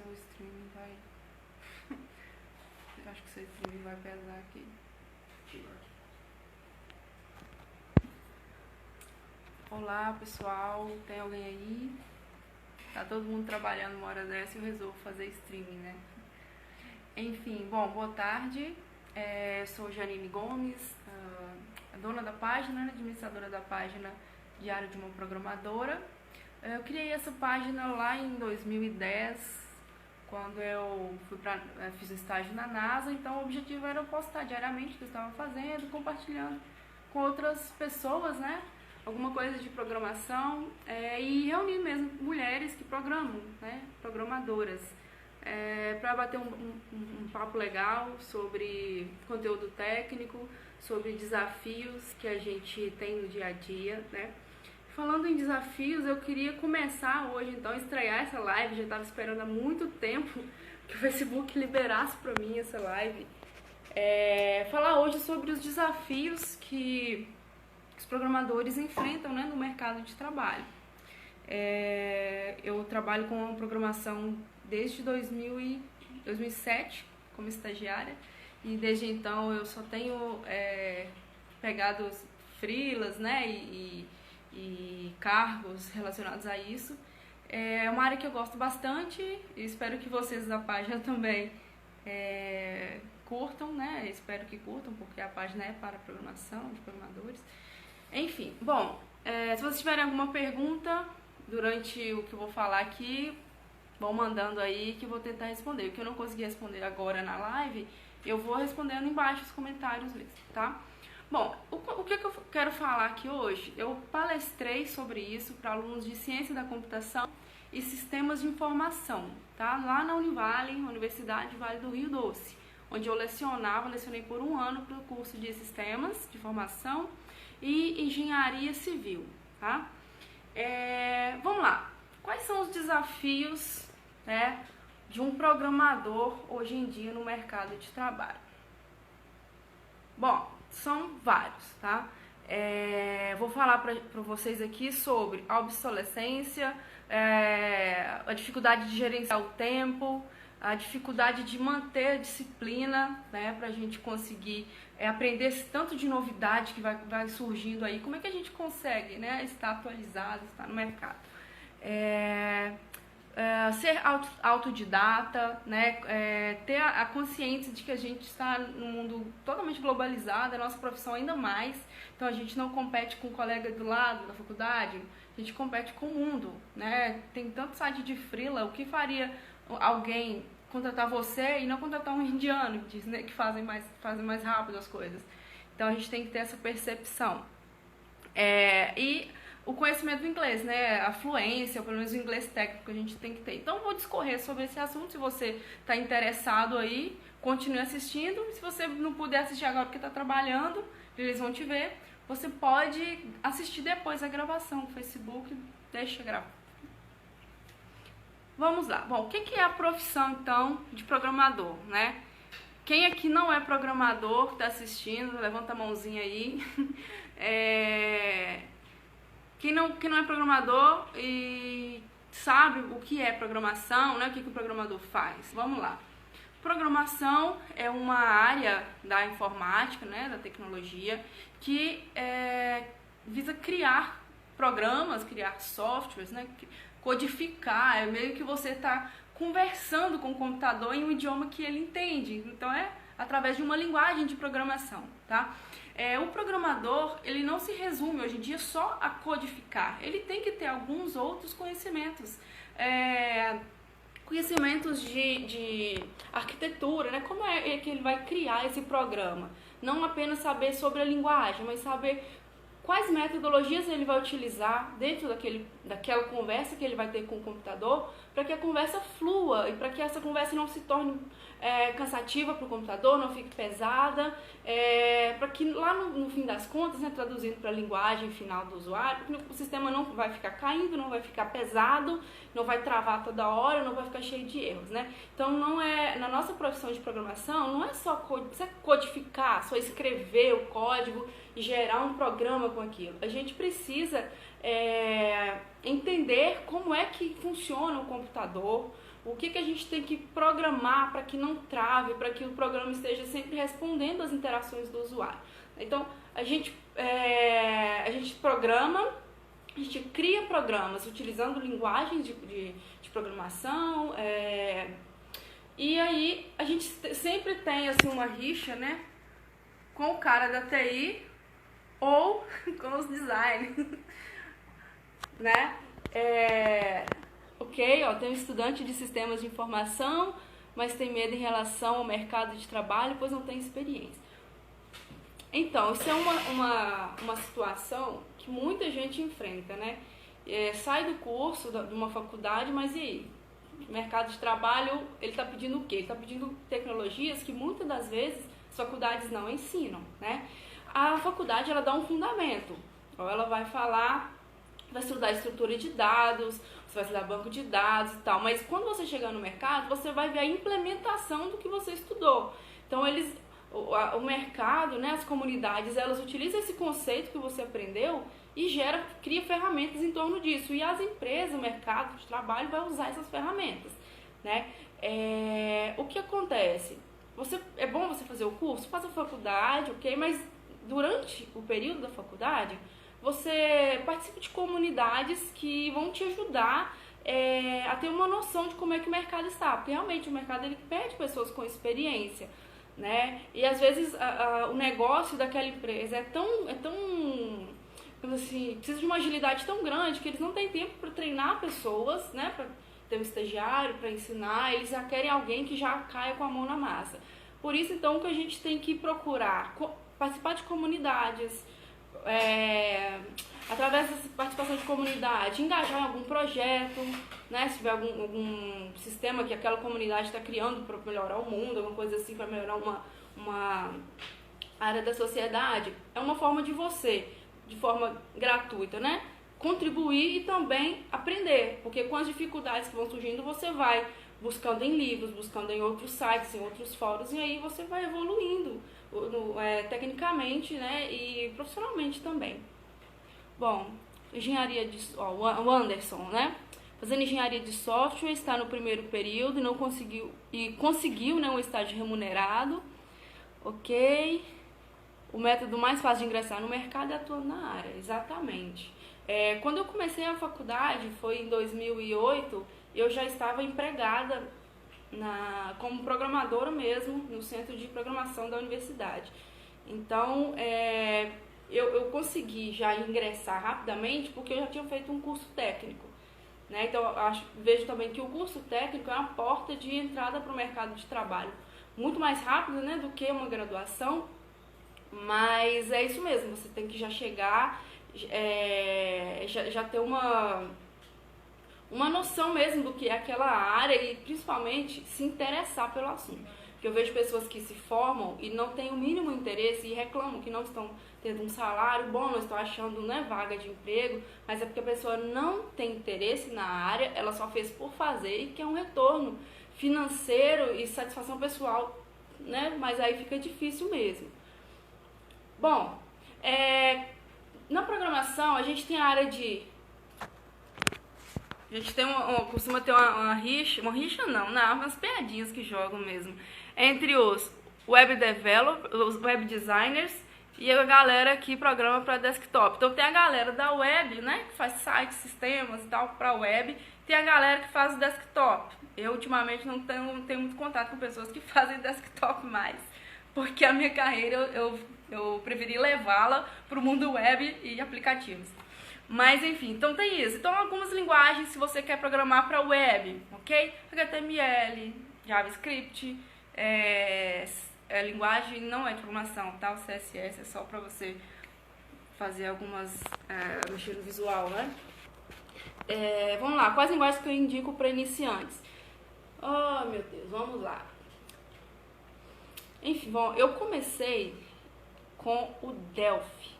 seu streaming vai... Eu acho que seu streaming vai pesar aqui. Olá, pessoal. Tem alguém aí? Tá todo mundo trabalhando uma hora dessa e eu resolvo fazer streaming, né? Enfim, bom, boa tarde. Sou Janine Gomes, dona da página, administradora da página Diário de uma Programadora. Eu criei essa página lá em 2010, quando eu fiz o estágio na NASA. Então o objetivo era eu postar diariamente o que eu estava fazendo, compartilhando com outras pessoas, né? Alguma coisa de programação, e reunir mesmo mulheres que programam, né? Programadoras, para bater um papo legal sobre conteúdo técnico, sobre desafios que a gente tem no dia a dia, né? Falando em desafios, eu queria começar hoje, então, estrear essa live. Já estava esperando há muito tempo que o Facebook liberasse para mim essa live. Falar hoje sobre os desafios que os programadores enfrentam, né, no mercado de trabalho. Eu trabalho com programação desde 2007 como estagiária, e desde então eu só tenho pegado freelas, né, e cargos relacionados a isso. É uma área que eu gosto bastante e espero que vocês da página também curtam, né? Espero que curtam, porque a página é para programação, de programadores. Enfim, bom, se vocês tiverem alguma pergunta durante o que eu vou falar aqui, vão mandando aí que eu vou tentar responder. O que eu não consegui responder agora na live, eu vou respondendo embaixo nos comentários mesmo, tá? Bom, o que eu quero falar aqui hoje? Eu palestrei sobre isso para alunos de Ciência da Computação e Sistemas de Informação, tá? Lá na Univale, Universidade Vale do Rio Doce, onde eu lecionei por um ano para o curso de Sistemas de Informação e Engenharia Civil, tá? Vamos lá. Quais são os desafios, né, de um programador hoje em dia no mercado de trabalho? Bom, são vários, tá? Vou falar para vocês aqui sobre a obsolescência, a dificuldade de gerenciar o tempo, a dificuldade de manter a disciplina, né, para a gente conseguir aprender esse tanto de novidade que vai surgindo aí. Como é que a gente consegue, né, estar atualizado, estar no mercado? Ser autodidata, né, ter a consciência de que a gente está num mundo totalmente globalizado, a nossa profissão ainda mais. Então a gente não compete com o colega do lado da faculdade, a gente compete com o mundo, né? Tem tanto site de freela. O que faria alguém contratar você e não contratar um indiano, que fazem mais rápido as coisas? Então a gente tem que ter essa percepção. E o conhecimento do inglês, né? A fluência, ou pelo menos o inglês técnico a gente tem que ter. Então vou discorrer sobre esse assunto. Se você está interessado aí, continue assistindo. Se você não puder assistir agora porque está trabalhando, eles vão te ver, você pode assistir depois a gravação no Facebook, deixa gravar. Vamos lá. Bom, o que é a profissão, então, de programador, né? Quem aqui não é programador, que está assistindo, levanta a mãozinha aí. Quem não é programador e sabe o que é programação, né? O que o programador faz? Vamos lá. Programação é uma área da informática, né? Da tecnologia, que visa criar programas, criar softwares, né? Codificar. É meio que você está conversando com o computador em um idioma que ele entende. Então através de uma linguagem de programação, tá? O programador, ele não se resume hoje em dia só a codificar. Ele tem que ter alguns outros conhecimentos. Conhecimentos de arquitetura, né? Como é que ele vai criar esse programa? Não apenas saber sobre a linguagem, mas saber quais metodologias ele vai utilizar dentro daquela conversa que ele vai ter com o computador, para que a conversa flua e para que essa conversa não se torne cansativa para o computador, não fique pesada, para que lá no fim das contas, né, traduzindo para a linguagem final do usuário, o sistema não vai ficar caindo, não vai ficar pesado, não vai travar toda hora, não vai ficar cheio de erros, né? Então na nossa profissão de programação, não é só codificar, só escrever o código e gerar um programa com aquilo. A gente precisa entender como é que funciona o computador, o que a gente tem que programar para que não trave, para que o programa esteja sempre respondendo às interações do usuário. Então, a gente programa, a gente cria programas utilizando linguagens de programação, e aí a gente sempre tem assim, uma rixa, né, com o cara da TI ou com os designers, né? Ok, ó, tem um estudante de sistemas de informação, mas tem medo em relação ao mercado de trabalho, pois não tem experiência. Então, isso é uma situação que muita gente enfrenta, né? Sai do curso de uma faculdade, mas e aí? O mercado de trabalho, ele está pedindo o quê? Ele está pedindo tecnologias que muitas das vezes as faculdades não ensinam, né? A faculdade, ela dá um fundamento. Ou ela vai falar, vai estudar estrutura de dados, você vai estudar banco de dados e tal, mas quando você chegar no mercado, você vai ver a implementação do que você estudou. Então, o mercado, né, as comunidades, elas utilizam esse conceito que você aprendeu e cria ferramentas em torno disso. E as empresas, o mercado de trabalho vai usar essas ferramentas, né? O que acontece? É bom você fazer o curso, faça a faculdade, ok? Mas durante o período da faculdade, você participa de comunidades que vão te ajudar a ter uma noção de como é que o mercado está. Porque realmente o mercado, ele pede pessoas com experiência, né? E às vezes o negócio daquela empresa é tão assim, precisa de uma agilidade tão grande que eles não têm tempo para treinar pessoas, né? Para ter um estagiário, para ensinar, eles já querem alguém que já caia com a mão na massa. Por isso, então, que a gente tem que procurar participar de comunidades, através dessa participação de comunidade, engajar em algum projeto, né? Se tiver algum sistema que aquela comunidade está criando para melhorar o mundo, alguma coisa assim, para melhorar uma área da sociedade, é uma forma de você, de forma gratuita, né, contribuir e também aprender, porque com as dificuldades que vão surgindo, você vai buscando em livros, buscando em outros sites, em outros fóruns, e aí você vai evoluindo tecnicamente, né, e profissionalmente também. Bom, engenharia o Anderson, né, fazendo engenharia de software, está no primeiro período e conseguiu, né, um estágio remunerado, ok. O método mais fácil de ingressar no mercado é atuando na área, exatamente. Quando eu comecei a faculdade, foi em 2008, eu já estava empregada como programadora mesmo, no centro de programação da universidade. Então, eu consegui já ingressar rapidamente porque eu já tinha feito um curso técnico, né? Então, vejo também que o curso técnico é uma porta de entrada para o mercado de trabalho muito mais rápido, né, do que uma graduação. Mas é isso mesmo, você tem que já chegar, já ter uma noção mesmo do que é aquela área e principalmente se interessar pelo assunto. Porque eu vejo pessoas que se formam e não têm o mínimo interesse e reclamam que não estão tendo um salário bom, não estão achando, né, vaga de emprego, mas é porque a pessoa não tem interesse na área, ela só fez por fazer e quer um retorno financeiro e satisfação pessoal, né, mas aí fica difícil mesmo. Bom, na programação a gente tem a área de... A gente tem costuma ter uma rixa não, umas piadinhas que jogam mesmo, entre os web developers, os web designers e a galera que programa para desktop. Então tem a galera da web, né, que faz sites, sistemas e tal para web, tem a galera que faz desktop. Eu ultimamente não tenho muito contato com pessoas que fazem desktop mais, porque a minha carreira eu preferi levá-la para o mundo web e aplicativos. Mas enfim, então tem isso. Então algumas linguagens se você quer programar para web, ok? HTML, JavaScript, linguagem não é de programação, tá? O CSS é só para você fazer algumas, mexer no visual, né? Vamos lá, quais linguagens que eu indico para iniciantes? Oh, meu Deus, vamos lá. Enfim, bom, eu comecei com o Delphi.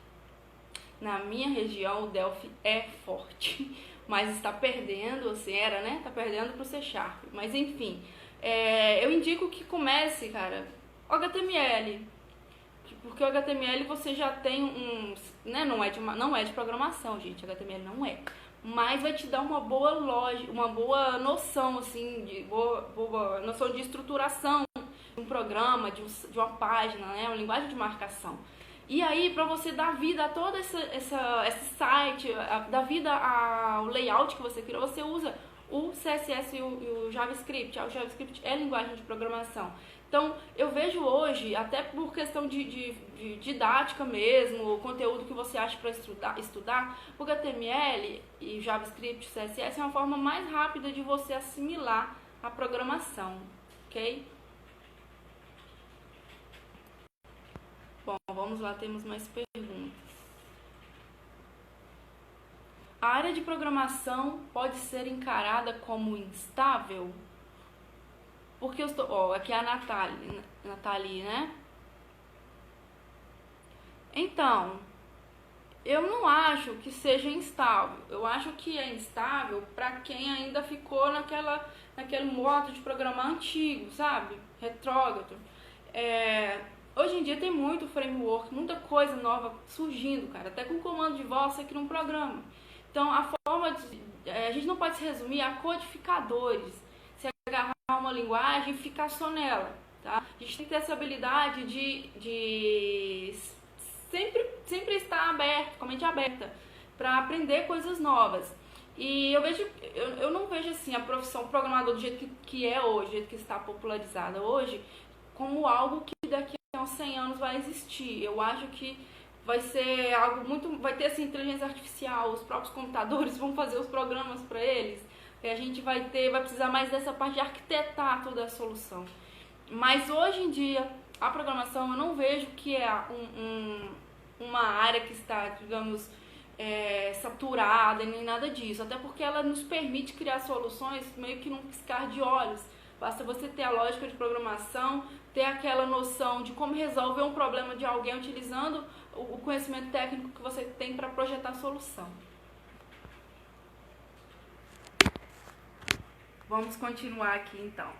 Na minha região, o Delphi é forte, mas está perdendo, assim, né? Está perdendo para o C#. Mas, enfim, eu indico que comece, cara, HTML, Porque o HTML você já tem né, não é de programação, gente, HTML não é. Mas vai te dar uma boa lógica, uma boa noção, assim, boa noção de estruturação de um programa, de uma página, né, uma linguagem de marcação. E aí, para você dar vida a todo esse site, dar vida ao layout que você criou, você usa o CSS e o JavaScript. O JavaScript é linguagem de programação. Então, eu vejo hoje, até por questão de didática mesmo, o conteúdo que você acha para estudar, o HTML e JavaScript, CSS é uma forma mais rápida de você assimilar a programação, ok? Bom, vamos lá, temos mais perguntas. A área de programação pode ser encarada como instável? Porque eu estou... aqui é a Nathalie, né? Então, eu não acho que seja instável. Eu acho que é instável para quem ainda ficou naquele modo de programar antigo, sabe? Retrógrado. Hoje em dia tem muito framework, muita coisa nova surgindo, cara. Até com comando de voz aqui num programa. Então, a gente não pode se resumir a codificadores. Se agarrar uma linguagem e ficar só nela, tá? A gente tem que ter essa habilidade de sempre estar aberto, com a mente aberta, para aprender coisas novas. E eu não vejo assim a profissão programador do jeito que é hoje, do jeito que está popularizada hoje, como algo que daqui a uns 100 anos vai existir. Eu acho que vai ser algo muito... Vai ter assim, inteligência artificial, os próprios computadores vão fazer os programas para eles. E a gente vai precisar mais dessa parte de arquitetar toda a solução. Mas hoje em dia, a programação eu não vejo que é uma área que está, digamos, saturada, nem nada disso. Até porque ela nos permite criar soluções meio que num piscar de olhos. Basta você ter a lógica de programação, ter aquela noção de como resolver um problema de alguém utilizando o conhecimento técnico que você tem para projetar a solução. Vamos continuar aqui então.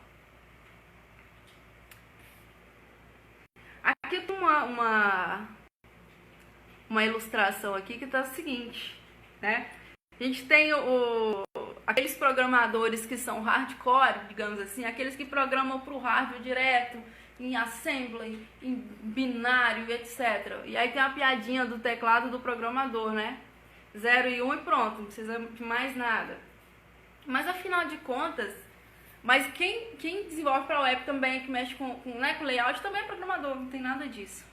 Aqui tem uma ilustração aqui que está o seguinte, né? A gente tem aqueles programadores que são hardcore, digamos assim, aqueles que programam para o hardware direto, em assembly, em binário, etc. E aí tem a piadinha do teclado do programador, né? 0 e 1 e pronto, não precisa de mais nada. Mas afinal de contas, quem desenvolve para web também, que mexe com layout, também é programador, não tem nada disso.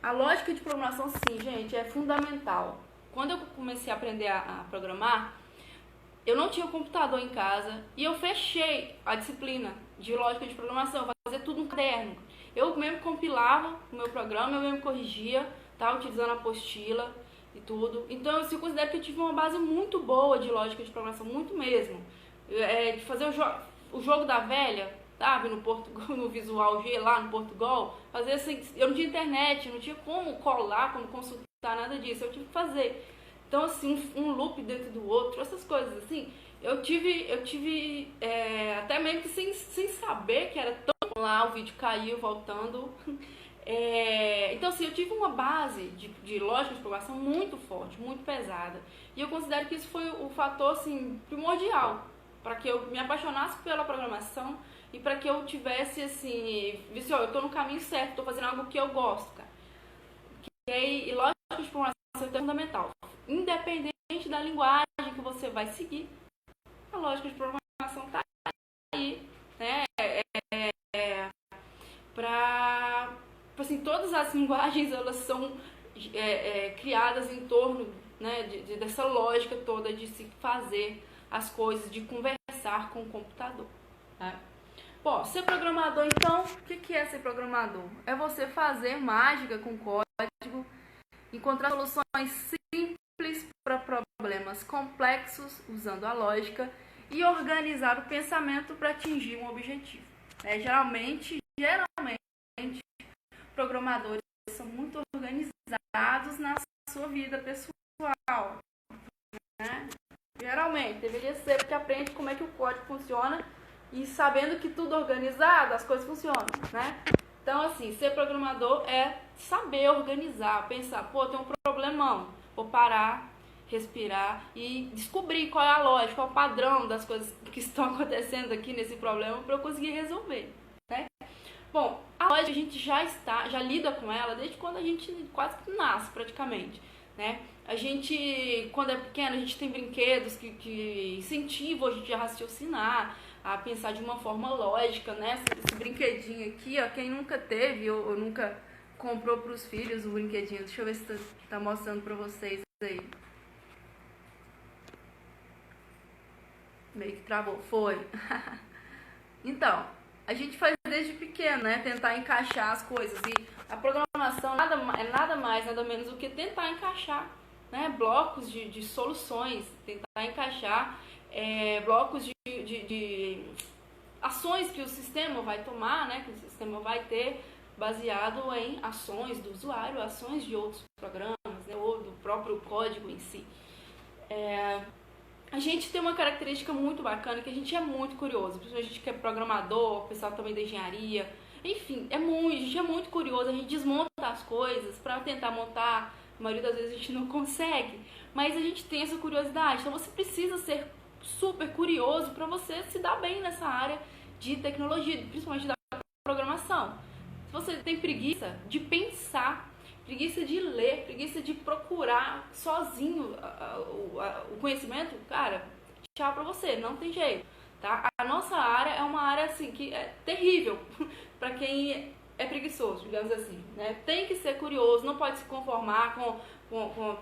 A lógica de programação, sim, gente, é fundamental. Quando eu comecei a aprender a programar, eu não tinha computador em casa e eu fechei a disciplina de lógica de programação, fazer tudo no caderno. Eu mesmo compilava o meu programa, eu mesmo corrigia, tá, utilizando a apostila e tudo. Então eu considero que eu tive uma base muito boa de lógica de programação, muito mesmo. De fazer o jogo da velha, sabe, no Visual G lá no Portugal, fazer assim, eu não tinha internet, não tinha como colar, como consultar, nada disso, eu tive que fazer. Então assim, um loop dentro do outro, essas coisas assim, eu tive até mesmo que sem saber que era tão lá, o vídeo caiu voltando. Então assim, eu tive uma base de lógica de programação muito forte, muito pesada, e eu considero que isso foi o fator assim, primordial para que eu me apaixonasse pela programação e para que eu tivesse assim, visse, eu tô no caminho certo, tô fazendo algo que eu gosto, cara. E lógica de programação é fundamental, independente da linguagem que você vai seguir, a lógica de programação tá aí, né? Para assim, todas as linguagens elas são criadas em torno, né, dessa lógica toda de se fazer as coisas, de conversar com o computador, tá? Bom, ser programador, então, o que é ser programador? É você fazer mágica com código, encontrar soluções simples para problemas complexos, usando a lógica, e organizar o pensamento para atingir um objetivo. Geralmente, programadores são muito organizados na sua vida pessoal, né? Geralmente, deveria ser, porque aprende como é que o código funciona e sabendo que tudo organizado, as coisas funcionam, né? Então, assim, ser programador é saber organizar, pensar, pô, tem um problemão, vou parar, respirar e descobrir qual é a lógica, qual é o padrão das coisas que estão acontecendo aqui nesse problema para eu conseguir resolver, né? Bom, a lógica a gente já lida com ela desde quando a gente quase que nasce praticamente, né? A gente, quando é pequeno, a gente tem brinquedos que incentivam a gente a raciocinar, a pensar de uma forma lógica, né? Esse brinquedinho aqui, ó, quem nunca teve ou nunca comprou para os filhos um brinquedinho, deixa eu ver se tá mostrando para vocês aí. Meio que travou, foi. Então, a gente faz desde pequeno, né? Tentar encaixar as coisas. E a programação é nada mais, nada menos do que tentar encaixar, né, blocos de soluções, tentar encaixar blocos de ações que o sistema vai tomar, né, que o sistema vai ter baseado em ações do usuário, ações de outros programas, né, ou do próprio código em si. A gente tem uma característica muito bacana, que a gente é muito curioso, principalmente a gente que é programador, o pessoal também da engenharia, enfim, a gente é muito curioso, a gente desmonta as coisas para tentar montar, a maioria das vezes a gente não consegue, mas a gente tem essa curiosidade, então você precisa ser super curioso para você se dar bem nessa área de tecnologia, principalmente da programação. Se você tem preguiça de pensar, preguiça de ler, preguiça de procurar sozinho o conhecimento, cara, tchau pra você, não tem jeito, tá? A nossa área é uma área, assim, que é terrível pra quem é preguiçoso, digamos assim, né? Tem que ser curioso, não pode se conformar com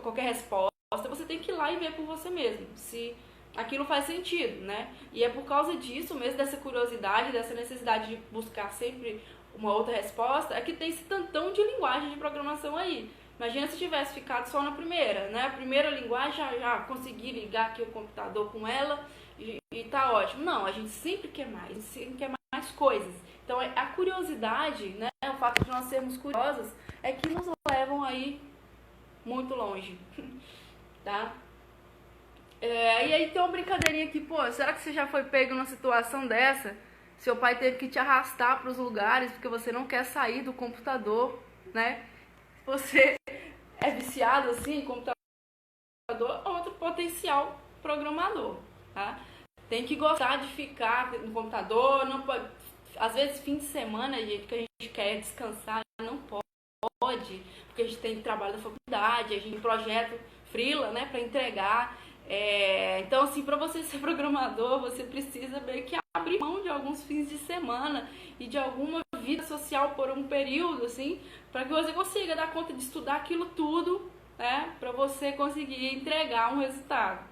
qualquer resposta, você tem que ir lá e ver por você mesmo, se aquilo faz sentido, né? E é por causa disso mesmo, dessa curiosidade, dessa necessidade de buscar sempre uma outra resposta, é que tem esse tantão de linguagem de programação aí. Imagina se tivesse ficado só na primeira, né? A primeira linguagem já consegui ligar aqui o computador com ela e tá ótimo. Não, a gente sempre quer mais, a gente sempre quer mais coisas. Então a curiosidade, né? O fato de nós sermos curiosos é que nos levam aí muito longe, tá? E aí tem uma brincadeirinha aqui, pô, será que você já foi pego numa situação dessa? Seu pai teve que te arrastar para os lugares porque você não quer sair do computador, né? Você é viciado assim em computador, é outro potencial programador, tá? Tem que gostar de ficar no computador, não pode, às vezes fim de semana, gente, que a gente quer descansar, não pode, porque a gente tem trabalho da faculdade, a gente tem projeto freela, né, para entregar. Então, assim, para você ser programador, você precisa meio que abrir mão de alguns fins de semana e de alguma vida social por um período, assim, para que você consiga dar conta de estudar aquilo tudo, né, para você conseguir entregar um resultado.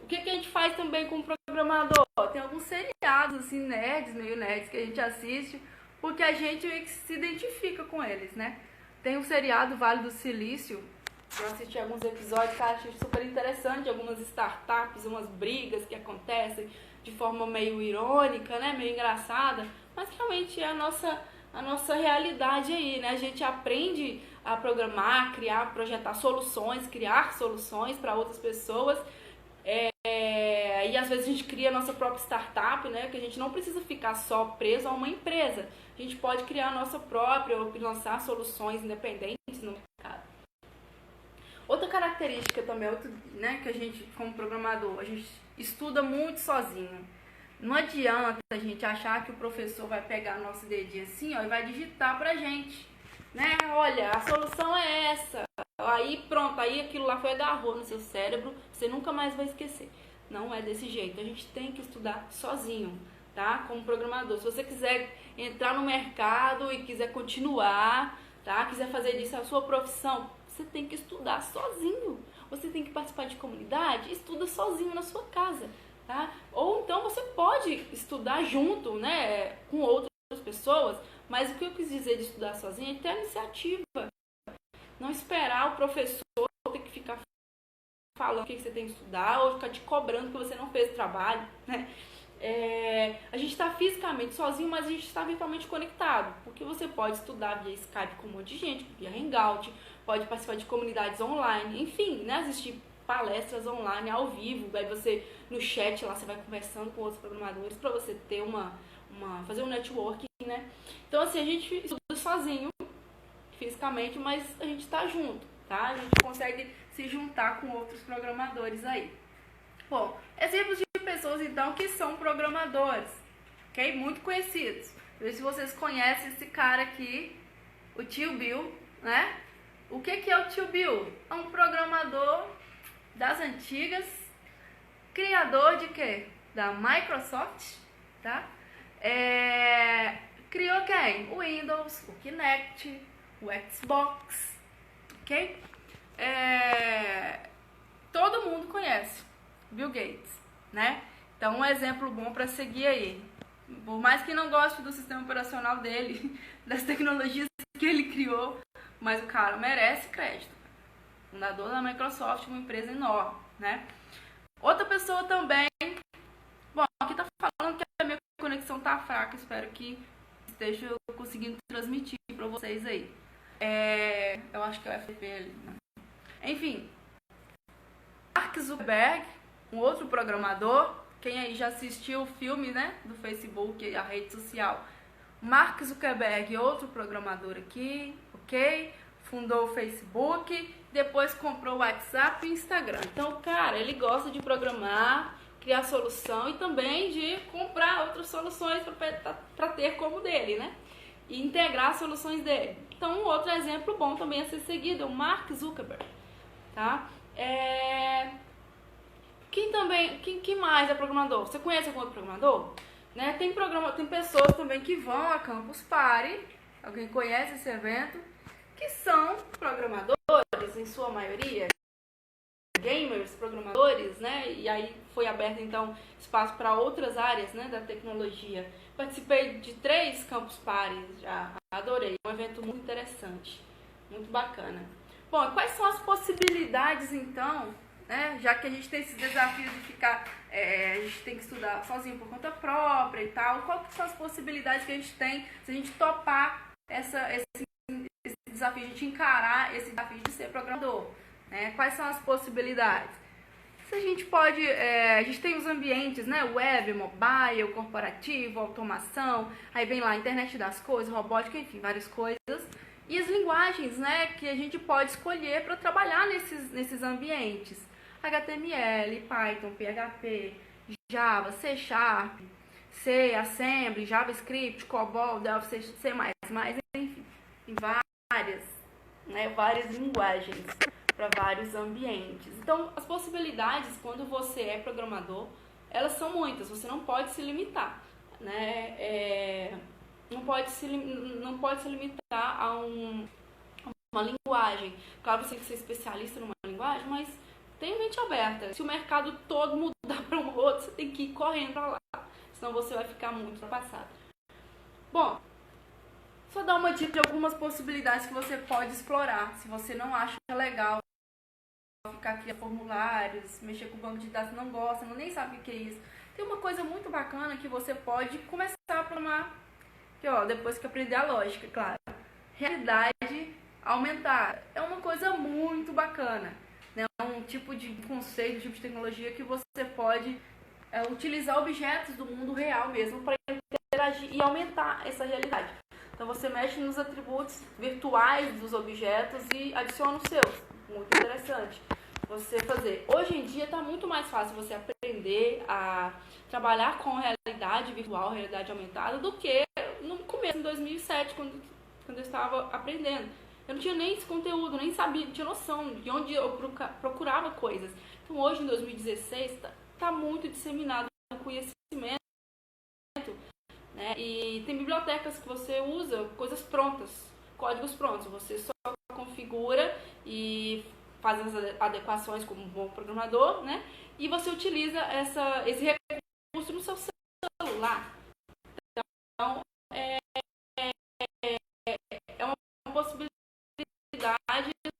O que a gente faz também com o programador? Tem alguns seriados, assim, meio nerds, que a gente assiste, porque a gente se identifica com eles, né? Tem o seriado Vale do Silício. Eu assisti alguns episódios, cara, achei super interessante, algumas startups, umas brigas que acontecem de forma meio irônica, né, meio engraçada, mas realmente é a nossa realidade aí, né? A gente aprende a programar, criar, projetar soluções, criar soluções para outras pessoas, e às vezes a gente cria a nossa própria startup, né? Que a gente não precisa ficar só preso a uma empresa, a gente pode criar a nossa própria ou lançar soluções independentes no mercado. Outra característica também, né, que a gente, como programador, a gente estuda muito sozinho. Não adianta a gente achar que o professor vai pegar nosso dedinho assim, ó, e vai digitar pra gente, né? Olha, a solução é essa. Aí pronto, aí aquilo lá foi agarrou no seu cérebro, você nunca mais vai esquecer. Não é desse jeito, a gente tem que estudar sozinho, tá? Como programador. Se você quiser entrar no mercado e quiser continuar, tá? Quiser fazer disso a sua profissão, você tem que estudar sozinho. Você tem que participar de comunidade, estuda sozinho na sua casa, tá? Ou então você pode estudar junto, né, com outras pessoas, mas o que eu quis dizer de estudar sozinho é ter a iniciativa. Não esperar o professor ter que ficar falando o que você tem que estudar ou ficar te cobrando que você não fez o trabalho, né? A gente está fisicamente sozinho, mas a gente está virtualmente conectado, porque você pode estudar via Skype com um monte de gente, via Hangout, pode participar de comunidades online, enfim, né, assistir palestras online ao vivo, aí você no chat lá você vai conversando com outros programadores para você ter uma fazer um networking, né? Então, assim, a gente estuda sozinho, fisicamente, mas a gente está junto, tá? A gente consegue se juntar com outros programadores aí. Bom, exemplos de pessoas, então, que são programadores, ok? Muito conhecidos. Ver se vocês conhecem esse cara aqui, o tio Bill, né? O que é o tio Bill? É um programador das antigas, criador de quê? Da Microsoft, tá? Criou quem? O Windows, o Kinect, o Xbox, ok? Todo mundo conhece Bill Gates, né? Então, um exemplo bom para seguir aí. Por mais que não goste do sistema operacional dele, das tecnologias que ele criou, mas o cara merece crédito. Fundador da Microsoft, uma empresa enorme, né? Outra pessoa também... Bom, aqui tá falando que a minha conexão tá fraca, espero que esteja conseguindo transmitir para vocês aí. Eu acho que é o FTP ali, né? Enfim, Mark Zuckerberg, um outro programador, quem aí já assistiu o filme, né, do Facebook, a rede social. Mark Zuckerberg, outro programador aqui, ok? Fundou o Facebook, depois comprou o WhatsApp e o Instagram. Então, cara, ele gosta de programar, criar solução e também de comprar outras soluções para ter como dele, né? E integrar as soluções dele. Então, um outro exemplo bom também a ser seguido é o Mark Zuckerberg, tá? Quem mais é programador? Você conhece algum outro programador? Né? Tem pessoas também que vão a Campus Party, alguém conhece esse evento, que são programadores, em sua maioria, gamers, programadores, né? E aí foi aberto então espaço para outras áreas, né, da tecnologia. Participei de 3 Campus Parties já, adorei, um evento muito interessante, muito bacana. Bom, quais são as possibilidades então, né? Já que a gente tem esses desafios de ficar, a gente tem que estudar sozinho por conta própria e tal, quais são as possibilidades que a gente tem se a gente topar esse desafio, a gente encarar esse desafio de ser programador, né? Quais são as possibilidades? Se a gente pode, a gente tem os ambientes, né? Web, mobile, corporativo, automação, aí vem lá internet das coisas, robótica, enfim, várias coisas. E as linguagens, né, que a gente pode escolher para trabalhar nesses ambientes. HTML, Python, PHP, Java, C Sharp, C, Assembly, JavaScript, COBOL, Delphi, C++, enfim, tem várias linguagens para vários ambientes. Então, as possibilidades, quando você é programador, elas são muitas, você não pode se limitar, né? Não pode se limitar a uma linguagem. Claro, você tem que ser especialista numa linguagem, mas tem mente aberta. Se o mercado todo mudar para um outro, você tem que ir correndo para lá, senão você vai ficar muito ultrapassado. Bom, só dar uma dica de algumas possibilidades que você pode explorar, se você não acha legal ficar criando formulários, mexer com o banco de dados, não gosta, nem sabe o que é isso. Tem uma coisa muito bacana que você pode começar a programar, que depois que aprender a lógica, claro. Realidade aumentada. É uma coisa muito bacana, né? É um tipo de conceito, um tipo de tecnologia que você pode utilizar objetos do mundo real mesmo para interagir e aumentar essa realidade. Então você mexe nos atributos virtuais dos objetos e adiciona os seus. Muito interessante você fazer. Hoje em dia está muito mais fácil você aprender a trabalhar com realidade virtual, realidade aumentada, do que no começo, em 2007, quando eu estava aprendendo. Eu não tinha nem esse conteúdo, nem sabia, não tinha noção de onde eu procurava coisas. Então hoje, em 2016, está muito disseminado o conhecimento, né? E tem bibliotecas que você usa coisas prontas, códigos prontos. Você só configura e faz as adequações como um bom programador, né? E você utiliza esse recurso no seu celular. Então, é uma possibilidade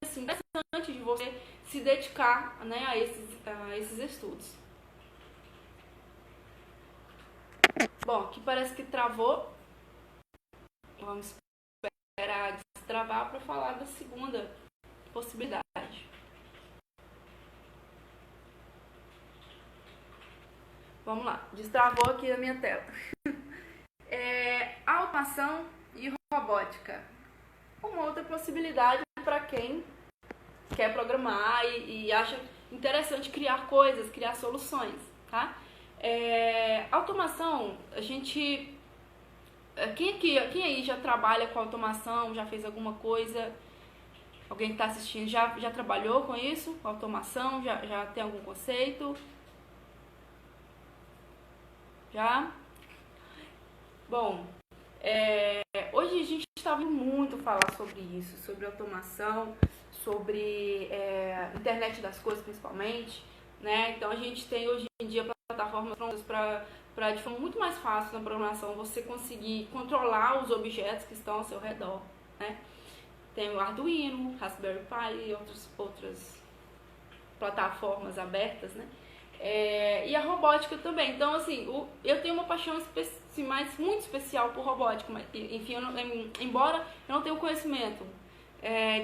assim, interessante de você se dedicar, né, a esses estudos. Bom, aqui parece que travou. Vamos esperar destravar para falar da segunda possibilidade. Vamos lá, destravou aqui a minha tela. Automação e robótica. Uma outra possibilidade para quem quer programar e acha interessante criar coisas, criar soluções, tá? Automação, a gente... Quem aí já trabalha com automação, já fez alguma coisa? Alguém que está assistindo já trabalhou com isso? Com automação? Já tem algum conceito? Já? Bom, hoje a gente está ouvindo muito falar sobre isso, sobre automação, sobre internet das coisas principalmente, né? Então a gente tem hoje em dia plataformas prontas para de forma muito mais fácil na programação você conseguir controlar os objetos que estão ao seu redor, né? Tem o Arduino, Raspberry Pi e outras plataformas abertas, né? E a robótica também. Então, assim, eu tenho uma paixão muito especial por robótica, mas, enfim, embora eu não tenha o conhecimento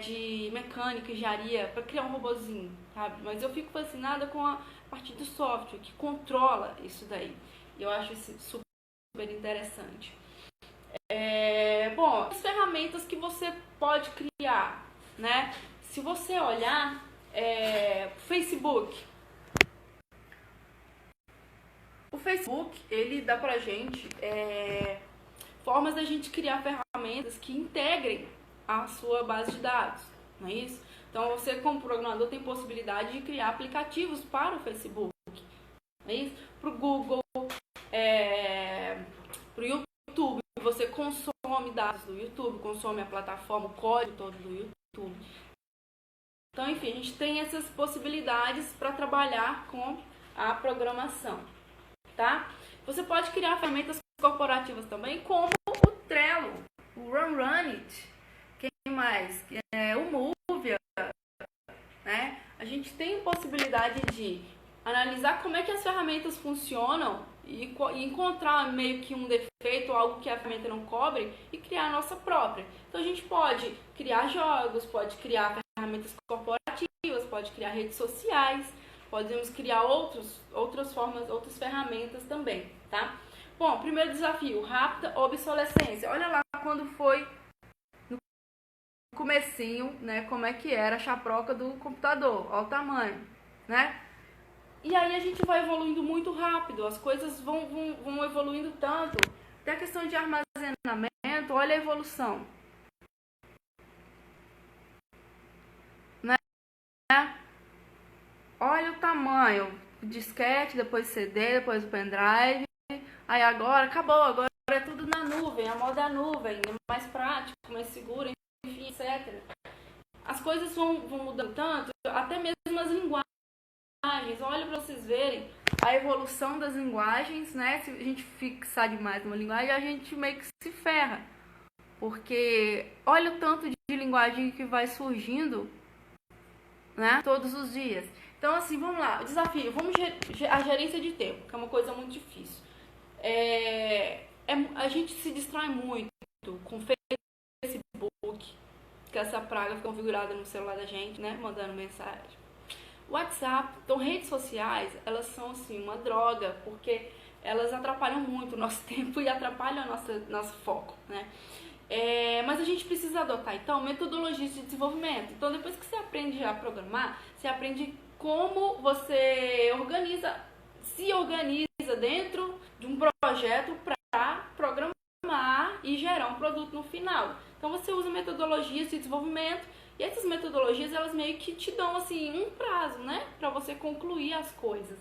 de mecânica, engenharia para criar um robozinho, sabe? Mas eu fico fascinada com a parte do software que controla isso daí. E eu acho isso super interessante. Bom, as ferramentas que você pode criar, né? Se você olhar, Facebook. O Facebook, ele dá pra gente formas da gente criar ferramentas que integrem a sua base de dados, não é isso? Então, você como programador tem possibilidade de criar aplicativos para o Facebook, não é isso? Para o Google, para o YouTube, você consome dados do YouTube, consome a plataforma, o código todo do YouTube. Então, enfim, a gente tem essas possibilidades para trabalhar com a programação, tá? Você pode criar ferramentas corporativas também, como o Trello, o Runit, quem mais? O Movia, né? A gente tem possibilidade de analisar como é que as ferramentas funcionam e encontrar meio que um defeito, algo que a ferramenta não cobre e criar a nossa própria. Então a gente pode criar jogos, pode criar ferramentas corporativas, pode criar redes sociais, podemos criar outras formas, outras ferramentas também, tá? Bom, primeiro desafio, rápida obsolescência. Olha lá quando foi no comecinho, né, como é que era a chaproca do computador, olha o tamanho, né? E aí a gente vai evoluindo muito rápido, as coisas vão evoluindo tanto. Até a questão de armazenamento, olha a evolução. Né? Olha o tamanho, disquete, depois CD, depois o pendrive. Aí agora, acabou, agora é tudo na nuvem, a moda é a nuvem, é mais prático, mais seguro, enfim, etc. As coisas vão mudando tanto, até mesmo as linguagens. Olha para vocês verem a evolução das linguagens, né? Se a gente fixar demais numa linguagem, a gente meio que se ferra. Porque olha o tanto de linguagem que vai surgindo, né? Todos os dias. Então, assim, vamos lá. O desafio, a gerência de tempo, que é uma coisa muito difícil. A gente se distrai muito com Facebook, que essa praga fica configurada no celular da gente, né? Mandando mensagem. WhatsApp, então redes sociais, elas são assim uma droga, porque elas atrapalham muito o nosso tempo e atrapalham o nosso foco, né? Mas a gente precisa adotar, então, metodologias de desenvolvimento. Então, depois que você aprende a programar, você aprende como você se organiza dentro de um projeto para programar e gerar um produto no final. Então, você usa metodologias de desenvolvimento. E essas metodologias, elas meio que te dão, assim, um prazo, né? Pra você concluir as coisas.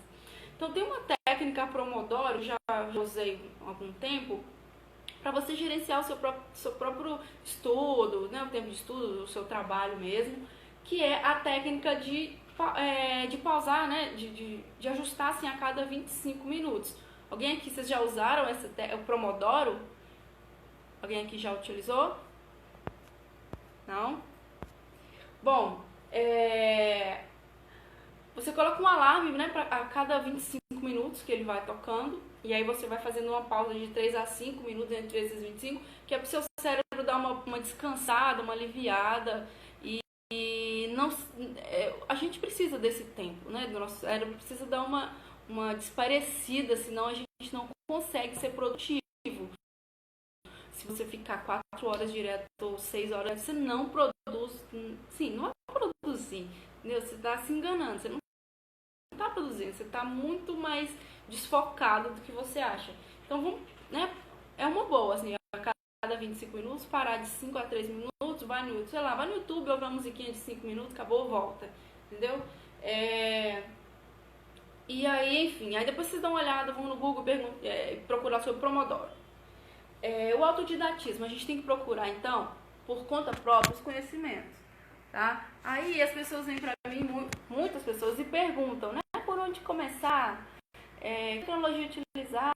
Então, tem uma técnica Pomodoro, já usei há algum tempo, para você gerenciar o seu próprio estudo, né? O tempo de estudo, o seu trabalho mesmo, que é a técnica de pausar, né? De ajustar, assim, a cada 25 minutos. Alguém aqui, vocês já usaram o Pomodoro? Alguém aqui já utilizou? Não? Bom, você coloca um alarme, né, a cada 25 minutos que ele vai tocando, e aí você vai fazendo uma pausa de 3 a 5 minutos, entre 3 e 25, que é para o seu cérebro dar uma descansada, uma aliviada, e não, a gente precisa desse tempo, né, do nosso cérebro precisa dar uma desaparecida, senão a gente não consegue ser produtivo. Se se você ficar 4 horas direto ou 6 horas, você não produz, sim, não vai produzir, entendeu? Você está se enganando, você não está produzindo, você está muito mais desfocado do que você acha. Então, vamos, né, é uma boa, assim, a cada 25 minutos, parar de 5 a 3 minutos, vai no YouTube, ouve uma musiquinha de 5 minutos, acabou, volta, entendeu? E aí, enfim, aí depois vocês dão uma olhada, vão no Google procurar sobre Pomodoro. O autodidatismo, a gente tem que procurar, então, por conta própria, os conhecimentos, tá? Aí as pessoas vêm pra mim, muitas pessoas, e perguntam, né? Por onde começar? Que tecnologia utilizar?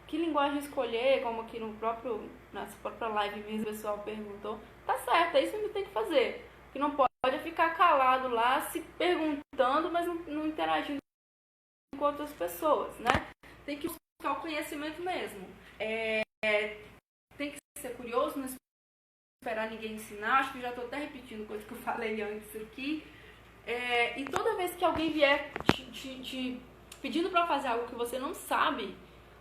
Que linguagem escolher? Como aqui nessa própria live mesmo o pessoal perguntou. Tá certo, é isso que tem que fazer. Que não pode ficar calado lá, se perguntando, mas não interagindo com outras pessoas, né? Tem que buscar o conhecimento mesmo. Tem que ser curioso, não esperar ninguém ensinar. Acho que já estou até repetindo coisa que eu falei antes aqui. E toda vez que alguém vier te pedindo para fazer algo que você não sabe,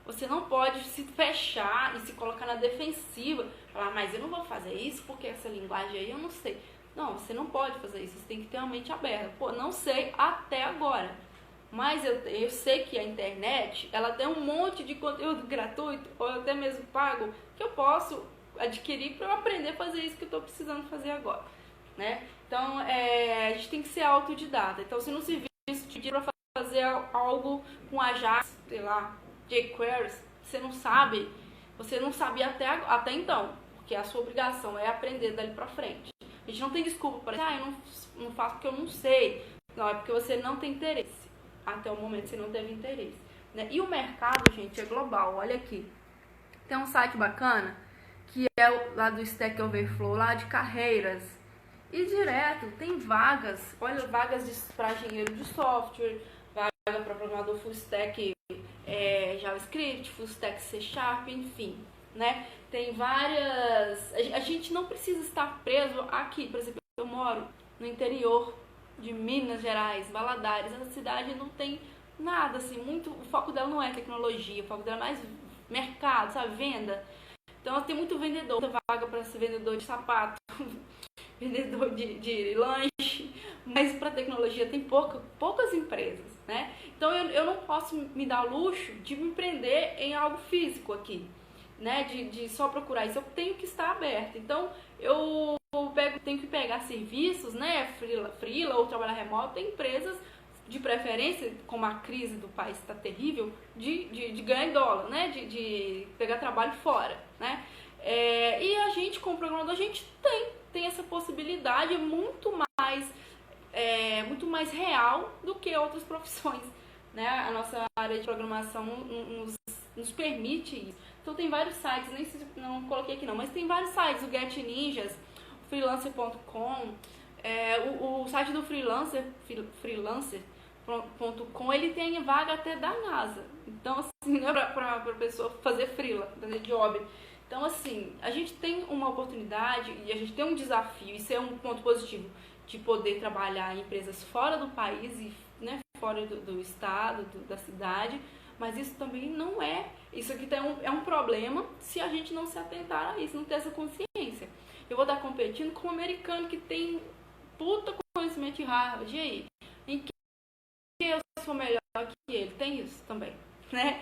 você não pode se fechar e se colocar na defensiva. Falar, mas eu não vou fazer isso porque essa linguagem aí eu não sei. Não, você não pode fazer isso. Você tem que ter uma mente aberta. Pô, não sei até agora. Mas eu sei que a internet, ela tem um monte de conteúdo gratuito, ou até mesmo pago, que eu posso adquirir para eu aprender a fazer isso que eu estou precisando fazer agora, né? Então, a gente tem que ser autodidata. Então, se no serviço te pedir para fazer algo com Ajax, sei lá, jQuery, você não sabia até então, porque a sua obrigação é aprender dali para frente. A gente não tem desculpa para dizer, eu não faço porque eu não sei. Não, é porque você não tem interesse. Até o momento você não teve interesse, né? E o mercado, gente, é global. Olha aqui, tem um site bacana que é lá do Stack Overflow, lá de carreiras, e direto tem vagas. Olha, vagas para engenheiro de software, vaga para programador full stack JavaScript, full stack C#, enfim, né? Tem várias. A gente não precisa estar preso aqui. Por exemplo, eu moro no interior de Minas Gerais, Valadares. Essa cidade não tem nada, assim, muito. O foco dela não é tecnologia, o foco dela é mais mercado, sabe? Venda. Então ela tem muito vendedor, muita vaga para ser vendedor de sapato, vendedor de lanche, mas para tecnologia tem poucas empresas, né? Então eu não posso me dar o luxo de me prender em algo físico aqui, né? De só procurar isso. Eu tenho que estar aberta. Então eu tenho que pegar serviços, né? Freela ou trabalhar remoto. Tem empresas de preferência, como a crise do país está terrível, de ganhar em dólar, né? De pegar trabalho fora, né? E a gente, como programador, a gente tem essa possibilidade muito mais real do que outras profissões, né? A nossa área de programação nos permite isso. Então tem vários sites, não coloquei aqui não, mas tem vários sites, o Get Ninjas, o freelancer.com, o site do freelancer.com, ele tem vaga até da NASA. Então, assim, não é pra pessoa fazer freela, fazer job. Então, assim, a gente tem uma oportunidade e a gente tem um desafio, isso é um ponto positivo, de poder trabalhar em empresas fora do país e, né, fora do estado, da cidade, mas isso também não é, isso aqui é um problema se a gente não se atentar a isso, não ter essa consciência. Eu vou estar competindo com um americano que tem puta conhecimento de Harvard, e aí? Em que eu sou melhor que ele? Tem isso também, né?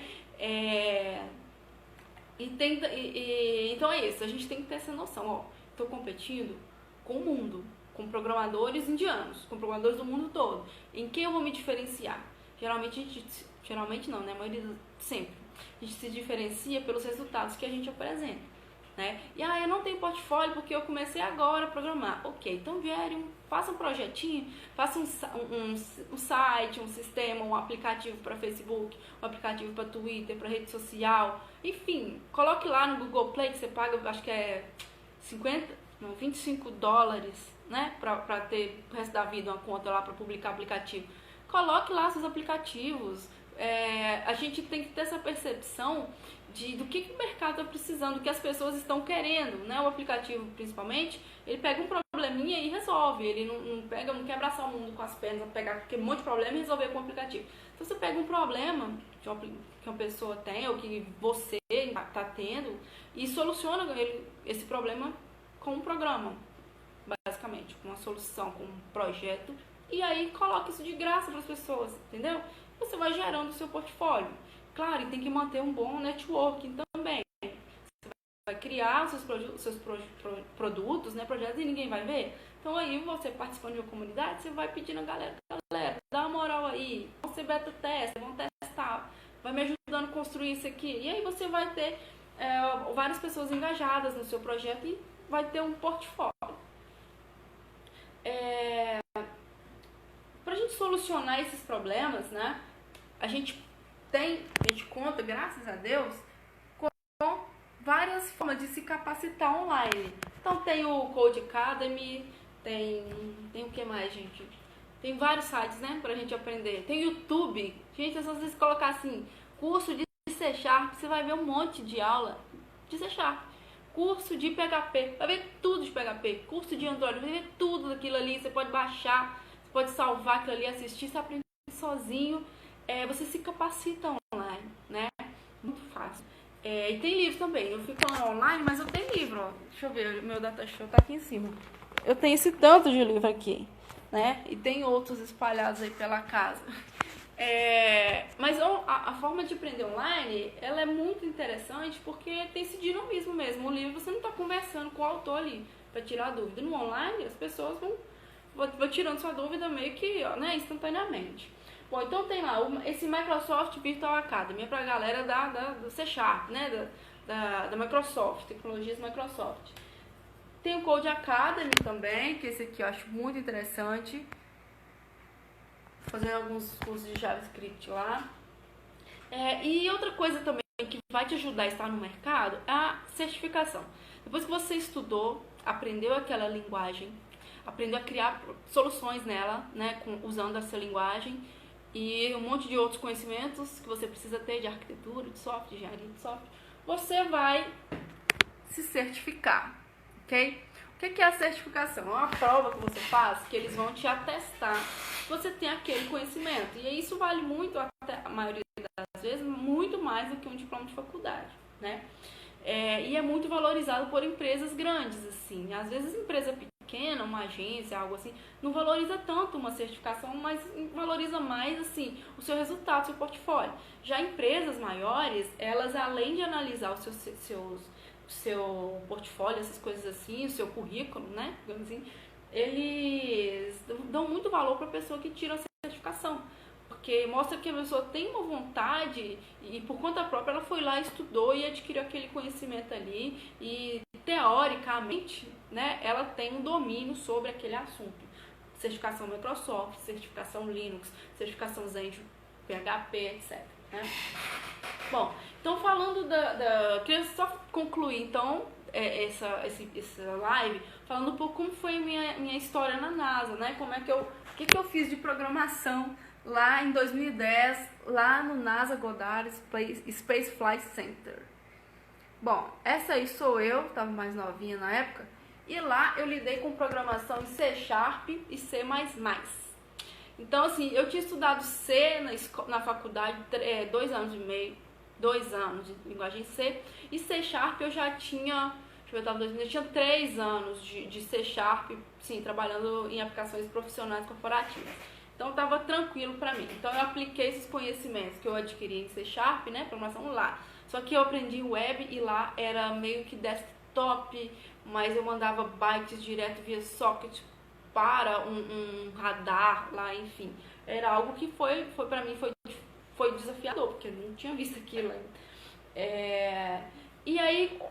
Então é isso, a gente tem que ter essa noção, estou competindo com o mundo, com programadores indianos, com programadores do mundo todo. Em que eu vou me diferenciar? Geralmente não, né? A maioria sempre. A gente se diferencia pelos resultados que a gente apresenta, né? E eu não tenho portfólio porque eu comecei agora a programar. Ok, então faça um projetinho, faça um site, um sistema, um aplicativo para Facebook, um aplicativo para Twitter, para rede social, enfim, coloque lá no Google Play que você paga, acho que é $25, né, para ter o resto da vida uma conta lá para publicar aplicativo. Coloque lá seus aplicativos. A gente tem que ter essa percepção do que o mercado está precisando, do que as pessoas estão querendo, né? O aplicativo, principalmente, ele pega um probleminha e resolve. Ele não quer abraçar o mundo com as pernas, pegar aquele monte de problema e resolver com o aplicativo. Então, você pega um problema que uma pessoa tem, ou que você está tendo e soluciona esse problema com um programa, basicamente, com uma solução, com um projeto, e aí coloca isso de graça para as pessoas, entendeu? Você vai gerando o seu portfólio. Claro, e tem que manter um bom networking também. Você vai criar os seus produtos, né, projetos, e ninguém vai ver. Então aí você participando de uma comunidade, você vai pedindo a galera, dá uma moral aí, vão ser beta teste, vão testar, vai me ajudando a construir isso aqui. E aí você vai ter várias pessoas engajadas no seu projeto e vai ter um portfólio. Pra gente solucionar esses problemas, né, a gente conta, graças a Deus, com várias formas de se capacitar online. Então tem o Code Academy, tem o que mais, gente? Tem vários sites, né, pra gente aprender. Tem YouTube. Gente, se vocês colocar assim, curso de C Sharp, você vai ver um monte de aula de C Sharp. Curso de PHP, vai ver tudo de PHP. Curso de Android, vai ver tudo daquilo ali. Você pode baixar, você pode salvar aquilo ali, assistir, você aprende sozinho. Você se capacita online, né? Muito fácil. E tem livro também. Eu fico falando online, mas eu tenho livro, ó. Deixa eu ver, o meu datashow tá aqui em cima. Eu tenho esse tanto de livro aqui, né? E tem outros espalhados aí pela casa. Mas a forma de aprender online, ela é muito interessante porque tem esse dinamismo mesmo. O livro, você não está conversando com o autor ali para tirar a dúvida. No online, as pessoas vão tirando sua dúvida meio que, né, instantaneamente. Bom, então tem lá esse Microsoft Virtual Academy, é para a galera do C Sharp, né, da Microsoft, tecnologias Microsoft. Tem o Code Academy também, que esse aqui eu acho muito interessante. Fazendo alguns cursos de JavaScript lá. E outra coisa também que vai te ajudar a estar no mercado é a certificação. Depois que você estudou, aprendeu aquela linguagem, aprendeu a criar soluções nela, né, usando essa linguagem e um monte de outros conhecimentos que você precisa ter de arquitetura, de software, de engenharia de software, você vai se certificar, ok? O que é a certificação? É uma prova que você faz que eles vão te atestar que você tem aquele conhecimento. E isso vale muito, até a maioria das vezes, muito mais do que um diploma de faculdade, né? E é muito valorizado por empresas grandes, assim. Às vezes, empresa pequena, uma agência, algo assim, não valoriza tanto uma certificação, mas valoriza mais, assim, o seu resultado, o seu portfólio. Já empresas maiores, elas, além de analisar os seu portfólio, essas coisas assim, o seu currículo, né, digamos assim, eles dão muito valor para a pessoa que tira a certificação, porque mostra que a pessoa tem uma vontade e por conta própria ela foi lá, estudou e adquiriu aquele conhecimento ali e teoricamente, né, ela tem um domínio sobre aquele assunto. Certificação Microsoft, certificação Linux, certificação Zen, PHP, etc. Né? Bom, então falando queria só concluir então essa live falando um pouco como foi minha história na NASA, né? Como é que o que eu fiz de programação lá em 2010, lá no NASA Goddard Space Flight Center. Bom, essa aí sou eu, estava mais novinha na época, e lá eu lidei com programação em C Sharp e C++. Então, assim, eu tinha estudado C na faculdade 2 anos e meio, 2 anos de linguagem C, e C Sharp eu já tinha, eu tinha 3 anos de C Sharp, sim, trabalhando em aplicações profissionais corporativas. Então, estava tranquilo para mim. Então, eu apliquei esses conhecimentos que eu adquiri em C Sharp, né, programação lá. Só que eu aprendi web e lá era meio que desktop, mas eu mandava bytes direto via socket para um radar lá, enfim. Era algo que foi para mim, foi desafiador, porque eu não tinha visto aquilo ainda. E aí,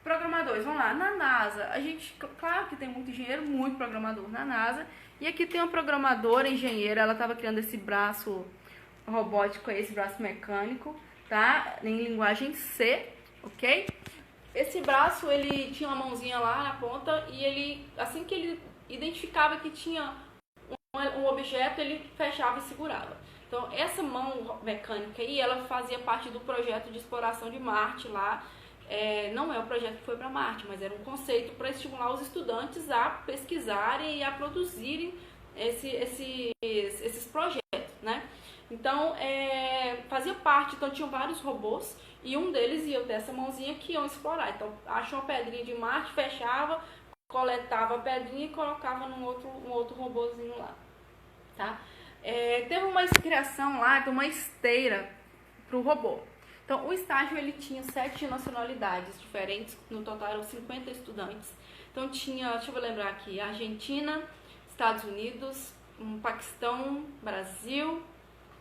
programadores, vamos lá, na NASA, a gente, claro que tem muito engenheiro, muito programador na NASA, e aqui tem uma programadora, engenheira, ela estava criando esse braço robótico, esse braço mecânico, tá? Em linguagem C, ok? Esse braço, ele tinha uma mãozinha lá na ponta e ele, assim que ele identificava que tinha um objeto, ele fechava e segurava. Então, essa mão mecânica aí, ela fazia parte do projeto de exploração de Marte lá. Não é o projeto que foi para Marte, mas era um conceito para estimular os estudantes a pesquisarem e a produzirem esses projetos, né? Então, fazia parte, então tinham vários robôs e um deles ia ter essa mãozinha que iam explorar. Então, achou uma pedrinha de Marte, fechava, coletava a pedrinha e colocava num outro robôzinho lá, tá? Teve uma criação lá de uma esteira para o robô. Então, o estágio ele tinha 7 nacionalidades diferentes, no total eram 50 estudantes. Então, tinha, deixa eu lembrar aqui, Argentina, Estados Unidos, Paquistão, Brasil,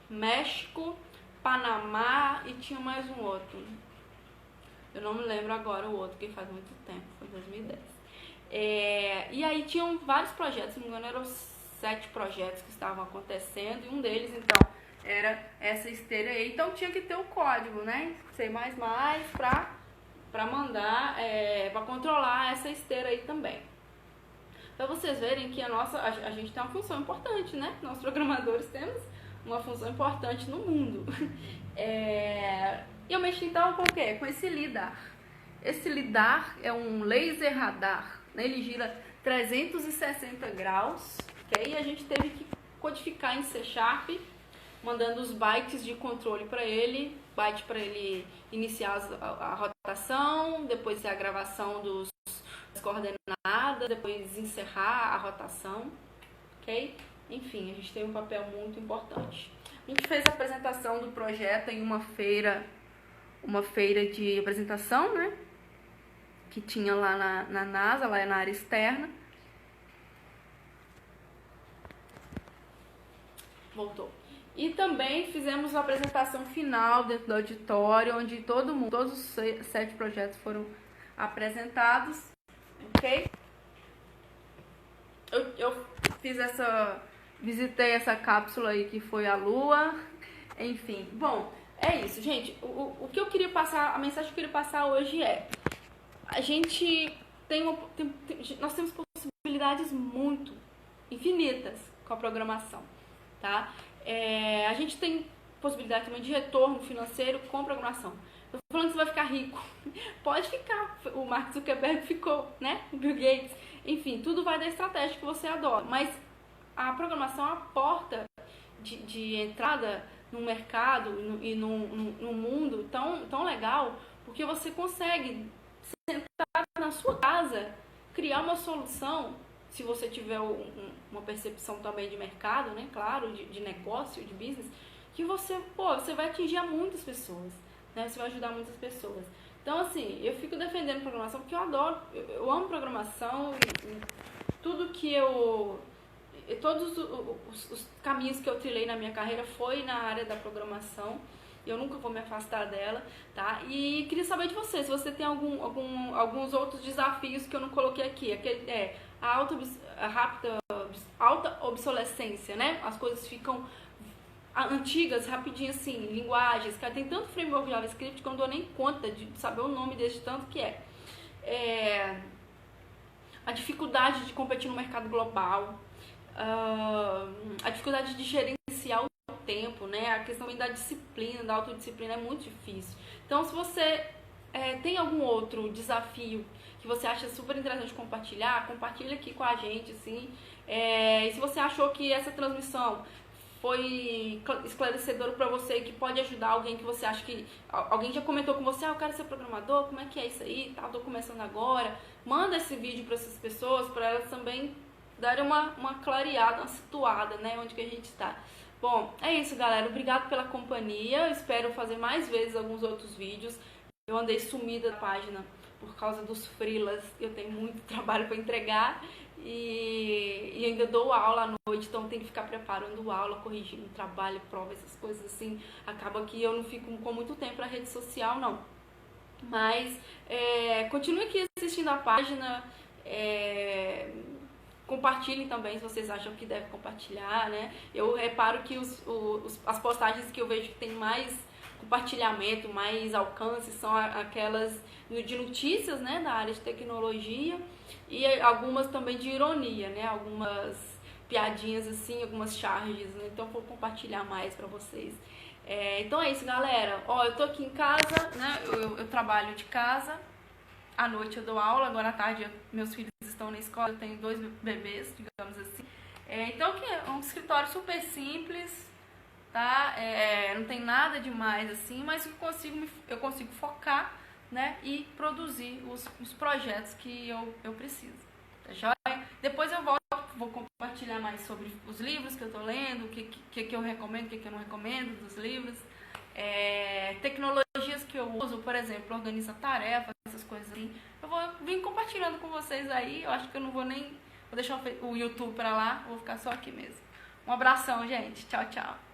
México, Panamá e tinha mais um outro. Eu não me lembro agora o outro, que faz muito tempo, foi 2010. E aí tinham vários projetos, se não me engano eram 7 projetos que estavam acontecendo e um deles, então, era essa esteira aí. Então tinha que ter o código, né? C++ para mandar, para controlar essa esteira aí também. Para vocês verem que a gente tem uma função importante, né? Nós programadores temos uma função importante no mundo. E eu mexi então com o quê? Com esse LIDAR. Esse LIDAR é um laser radar, né? Ele gira 360 graus, okay? E a gente teve que codificar em C#, mandando os bytes de controle para ele, byte para ele iniciar a rotação, depois a gravação das coordenadas, depois encerrar a rotação, ok? Enfim, a gente tem um papel muito importante. A gente fez a apresentação do projeto em uma feira de apresentação, né? Que tinha lá na NASA, lá na área externa. Voltou. E também fizemos a apresentação final dentro do auditório, onde todos os 7 projetos foram apresentados, ok? Eu visitei essa cápsula aí que foi a Lua, enfim. Bom, é isso, gente. O que eu queria passar, a mensagem que eu queria passar hoje a gente nós temos possibilidades muito infinitas com a programação, tá? A gente tem possibilidade também de retorno financeiro com programação. Tô falando que você vai ficar rico. Pode ficar. O Mark Zuckerberg ficou, né? O Bill Gates. Enfim, tudo vai da estratégia que você adora. Mas a programação é a porta de entrada no mercado e num mundo tão legal, porque você consegue sentar na sua casa, criar uma solução, se você tiver uma percepção também de mercado, né, claro, de negócio, de business, que você vai atingir a muitas pessoas, né, você vai ajudar muitas pessoas. Então, assim, eu fico defendendo programação porque eu adoro, eu amo programação e tudo que todos os caminhos que eu trilhei na minha carreira foi na área da programação. Eu nunca vou me afastar dela, tá? E queria saber de você, se você tem alguns outros desafios que eu não coloquei aqui. A alta obsolescência, né? As coisas ficam antigas, rapidinho assim, linguagens. Cara, tem tanto framework JavaScript que eu não dou nem conta de saber o nome desse tanto que a dificuldade de competir no mercado global, a dificuldade de gerenciar o tempo, né? A questão da disciplina, da autodisciplina é muito difícil. Então, se você tem algum outro desafio que você acha super interessante compartilhar, compartilha aqui com a gente, assim. E se você achou que essa transmissão foi esclarecedora para você, que pode ajudar alguém que você acha que... Alguém já comentou com você, eu quero ser programador, como é que é isso aí? Tá, tô começando agora. Manda esse vídeo para essas pessoas, para elas também darem uma clareada, uma situada, né? Onde que a gente está. Bom, é isso, galera. Obrigado pela companhia. Eu espero fazer mais vezes alguns outros vídeos. Eu andei sumida da página por causa dos freelas. Eu tenho muito trabalho para entregar e ainda dou aula à noite, então tenho que ficar preparando aula, corrigindo trabalho, prova, essas coisas assim. Acaba que eu não fico com muito tempo para rede social, não. Mas continue aqui assistindo a página. Compartilhem também se vocês acham que deve compartilhar, né? Eu reparo que as postagens que eu vejo que tem mais compartilhamento, mais alcance, são aquelas de notícias, né, da área de tecnologia, e algumas também de ironia, né? Algumas piadinhas assim, algumas charges, né? Então vou compartilhar mais pra vocês. Então é isso, galera. Eu tô aqui em casa, né? Eu trabalho de casa. À noite eu dou aula, agora à tarde meus filhos estão na escola, eu tenho 2 bebês, digamos assim. Então é um escritório super simples, tá? Não tem nada demais assim, mas eu consigo focar, né? E produzir os projetos que eu preciso, tá joia? Depois eu vou compartilhar mais sobre os livros que eu tô lendo, o que eu recomendo, o que eu não recomendo dos livros. Tecnologias que eu uso, por exemplo, organiza tarefa, essas coisas assim. Eu vou vir compartilhando com vocês aí. Eu acho que eu não vou nem... Vou deixar o YouTube pra lá, vou ficar só aqui mesmo. Um abração, gente. Tchau, tchau.